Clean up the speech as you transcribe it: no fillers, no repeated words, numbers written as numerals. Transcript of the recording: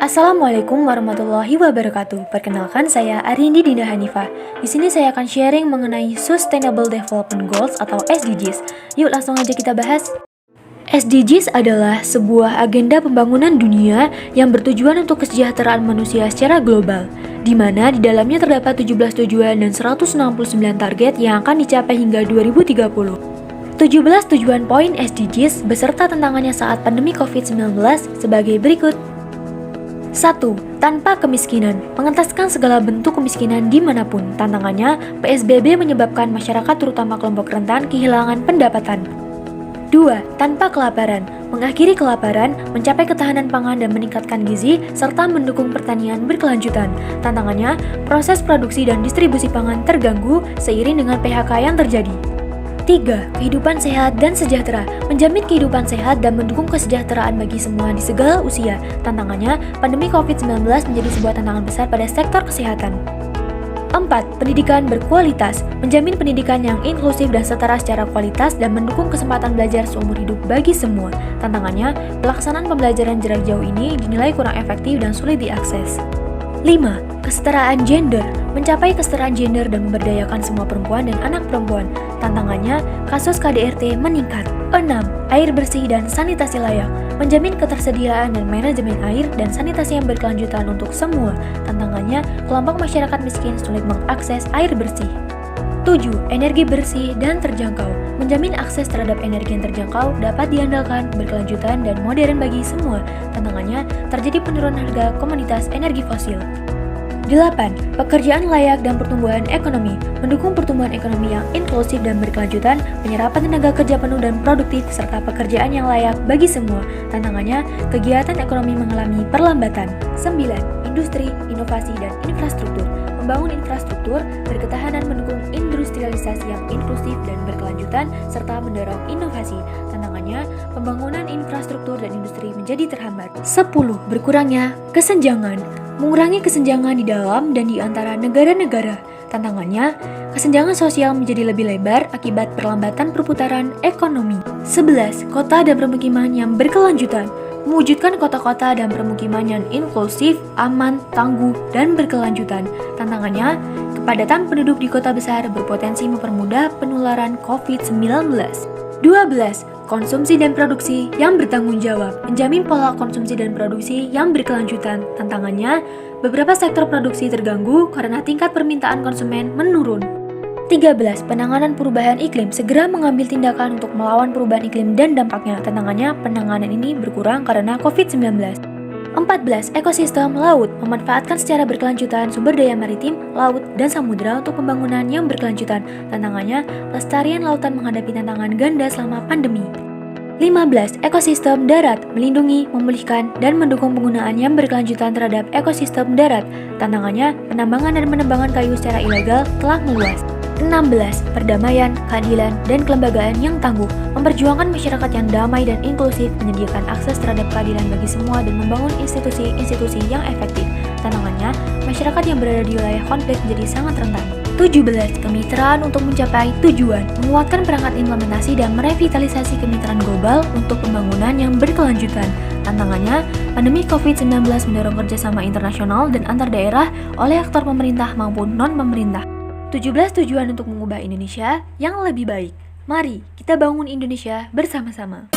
Assalamualaikum warahmatullahi wabarakatuh. Perkenalkan, saya Arindi Dinda Hanifah. Di sini saya akan sharing mengenai Sustainable Development Goals atau SDGs. Yuk langsung aja kita bahas. SDGs adalah sebuah agenda pembangunan dunia yang bertujuan untuk kesejahteraan manusia secara global, di mana di dalamnya terdapat 17 tujuan dan 169 target yang akan dicapai hingga 2030. 17 tujuan poin SDGs beserta tantangannya saat pandemi COVID-19 sebagai berikut. 1. Tanpa kemiskinan. Mengentaskan segala bentuk kemiskinan dimanapun. Tantangannya, PSBB menyebabkan masyarakat terutama kelompok rentan kehilangan pendapatan. 2. Tanpa kelaparan. Mengakhiri kelaparan, mencapai ketahanan pangan dan meningkatkan gizi, serta mendukung pertanian berkelanjutan. Tantangannya, proses produksi dan distribusi pangan terganggu seiring dengan PHK yang terjadi. 3. Kehidupan sehat dan sejahtera. Menjamin kehidupan sehat dan mendukung kesejahteraan bagi semua di segala usia. Tantangannya, pandemi COVID-19 menjadi sebuah tantangan besar pada sektor kesehatan. 4. Pendidikan berkualitas. Menjamin pendidikan yang inklusif dan setara secara kualitas dan mendukung kesempatan belajar seumur hidup bagi semua. Tantangannya, pelaksanaan pembelajaran jarak jauh ini dinilai kurang efektif dan sulit diakses. 5. Kesetaraan gender. Mencapai kesetaraan gender dan memberdayakan semua perempuan dan anak perempuan. Tantangannya, kasus KDRT meningkat. 6. Air bersih dan sanitasi layak. Menjamin ketersediaan dan manajemen air dan sanitasi yang berkelanjutan untuk semua. Tantangannya, kelompok masyarakat miskin sulit mengakses air bersih. 7. Energi bersih dan terjangkau. Menjamin akses terhadap energi yang terjangkau dapat diandalkan, berkelanjutan, dan modern bagi semua. Tantangannya, terjadi penurunan harga komoditas energi fosil. 8. Pekerjaan layak dan pertumbuhan ekonomi. Mendukung pertumbuhan ekonomi yang inklusif dan berkelanjutan, penyerapan tenaga kerja penuh dan produktif, serta pekerjaan yang layak bagi semua. Tantangannya, kegiatan ekonomi mengalami perlambatan. 9. Industri, inovasi, dan infrastruktur. Membangun infrastruktur, berketahanan mendukung industrialisasi yang inklusif dan berkelanjutan, serta mendorong inovasi. Tantangannya, pembangunan infrastruktur dan industri menjadi terhambat. 10. Berkurangnya kesenjangan. Mengurangi kesenjangan di dalam dan di antara negara-negara. Tantangannya, kesenjangan sosial menjadi lebih lebar akibat perlambatan perputaran ekonomi. 11. Kota dan permukiman yang berkelanjutan. Mewujudkan kota-kota dan permukiman yang inklusif, aman, tangguh, dan berkelanjutan. Tantangannya, kepadatan penduduk di kota besar berpotensi mempermudah penularan COVID-19. 12. Konsumsi dan produksi yang bertanggung jawab. Menjamin pola konsumsi dan produksi yang berkelanjutan. Tantangannya, beberapa sektor produksi terganggu karena tingkat permintaan konsumen menurun. 13. Penanganan perubahan iklim. Segera mengambil tindakan untuk melawan perubahan iklim dan dampaknya. Tantangannya, penanganan ini berkurang karena COVID-19. 14. Ekosistem laut. Memanfaatkan secara berkelanjutan sumber daya maritim, laut, dan samudera untuk pembangunan yang berkelanjutan. Tantangannya, pelestarian lautan menghadapi tantangan ganda selama pandemi. 15. Ekosistem darat. Melindungi, memulihkan, dan mendukung penggunaan yang berkelanjutan terhadap ekosistem darat. Tantangannya, penambangan dan penebangan kayu secara ilegal telah meluas. 16. Perdamaian, keadilan, dan kelembagaan yang tangguh. Memperjuangkan masyarakat yang damai dan inklusif, menyediakan akses terhadap keadilan bagi semua, dan membangun institusi-institusi yang efektif. Tantangannya, masyarakat yang berada di wilayah konflik menjadi sangat rentan. 17. Kemitraan untuk mencapai tujuan. Menguatkan perangkat implementasi dan merevitalisasi kemitraan global untuk pembangunan yang berkelanjutan. Tantangannya, pandemi COVID-19 mendorong kerjasama internasional dan antar daerah oleh aktor pemerintah maupun non-pemerintah. 17 tujuan untuk mengubah Indonesia yang lebih baik. Mari kita bangun Indonesia bersama-sama.